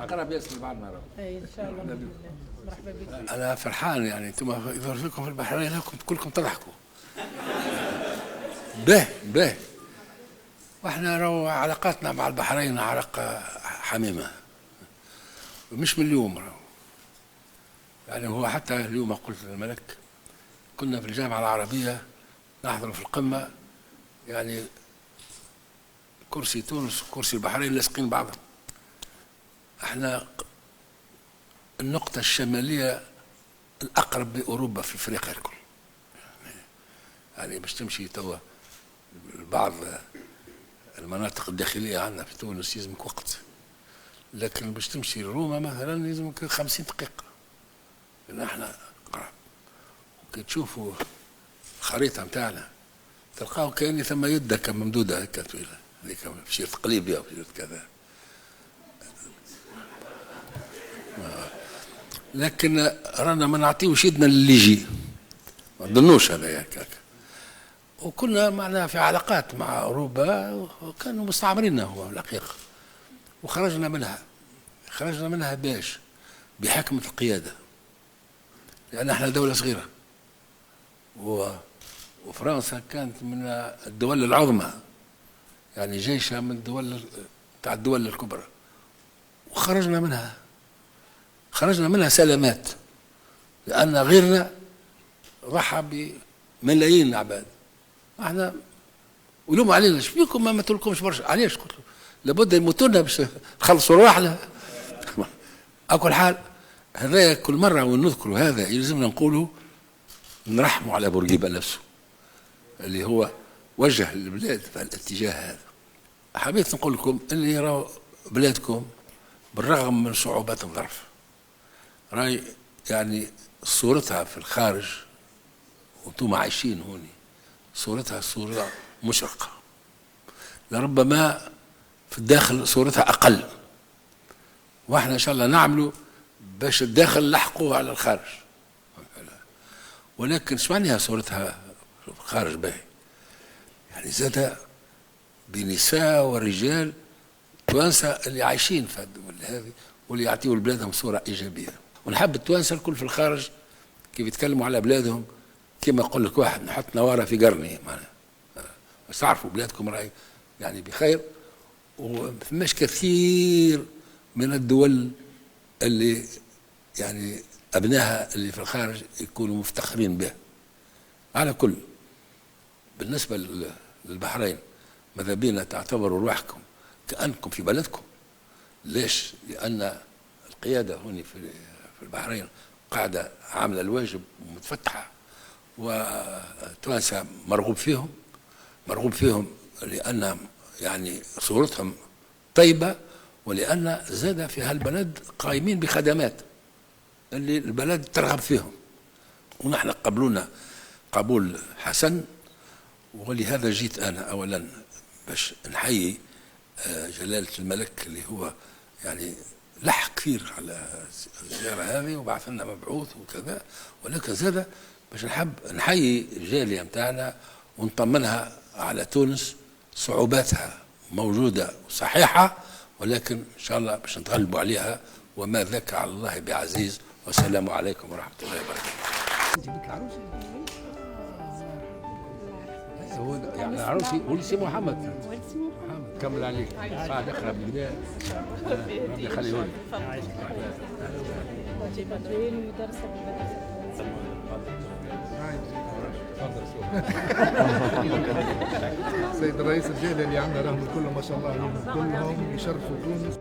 قرب ياسر بعدنا. اي ان شاء الله. مرحبا بك. انا فرحان يعني انتم اذا فيكم في البحرين كلكم تضحكوا. به واحنا علاقاتنا مع البحرين علاقه حميمه مش من اليوم. يعني هو حتى اليوم قلت للملك كنا في الجامعه العربيه نحضر في القمه، يعني كرسي تونس وكرسي البحرين لاصقين بعضهم. احنا النقطة الشمالية الأقرب لأوروبا في أفريقيا الكل. يعني باش تمشي توا بعض المناطق الداخلية عندنا في تونس يلزمك وقت، لكن باش تمشي لروما مثلا يلزمك 50 دقيقة، لأن احنا قرب. وكي تشوفوا الخريطة نتاعنا تلقاو كأن ثم يد ممدودة هكا طويلة، هذيك بشير قليبية وبشير كذا. لكن رانا ما نعطيوش يدنا للي يجي، ما نظنوش هذا هكاك. وكنا معنا في علاقات مع اوروبا وكانوا مستعمريننا هو الحقيقه، وخرجنا منها باش بحكمة القياده، لان احنا دوله صغيره وفرنسا كانت من الدول العظمى، يعني جيشها من الدول الكبرى، وخرجنا منها سلامات، لأن غيرنا ضحى بملايين العباد. احنا ولوم علينا ايش بيكم ما ماتولكمش برشا، علاش قلت له لابد يموتوا لنا باش نخلصوا رواحنا. اكل حال هذا كل مرة ونذكروا هذا يلزمنا نقولوا نرحموا على بورقيبة نفسه اللي هو وجه البلاد في الاتجاه هذا. حبيت نقول لكم اللي يراو بلادكم بالرغم من صعوبات الظرف راي يعني صورتها في الخارج وانتم عايشين هوني صورتها صورة مشرقة، لربما في الداخل صورتها أقل، واحنا إن شاء الله نعملوا باش الداخل لحقوها على الخارج، ولكن ايش معناها صورتها في الخارج باهي؟ يعني زاد بنساء ورجال توانسة اللي عايشين في الدول هذه واللي يعطيوا لبلادهم صورة إيجابية. ونحب التوانسة الكل في الخارج كيف يتكلموا على بلادهم كما يقول لك واحد نحط نوارة في قرني، معناها بس تعرفوا بلادكم راهي يعني بخير، وفماش كثير من الدول اللي يعني أبنائها اللي في الخارج يكونوا مفتخرين به. على كل بالنسبة للبحرين ماذا بينا تعتبروا روحكم كأنكم في بلدكم. ليش؟ لأن القيادة هنا في البحرين قاعدة عاملة الواجب ومتفتحة، وتوانسة مرغوب فيهم لأن يعني صورتهم طيبة، ولأن زاد في هالبلد قائمين بخدمات اللي البلد ترغب فيهم، ونحن قبلونا قبول حسن. ولهذا جيت أنا أولا باش نحيي جلالة الملك اللي هو يعني لح كثير على الزيارة هذه وبعث لنا مبعوث وكذا، ولكن زاد باش نحب نحيي الجالية متاعنا ونطمنها على تونس. صعوباتها موجودة وصحيحة، ولكن إن شاء الله باش نتغلبوا عليها، وما ذاك على الله بعزيز. والسلام عليكم ورحمة الله وبركاته. هو يعني عروسي ولسي محمد كمل عليك بعد اقرا بالله ربي يخليه لك. سيد الرئيس الجالي اللي عندنا راهم كلهم ما شاء الله كلهم يشرفوا تونس.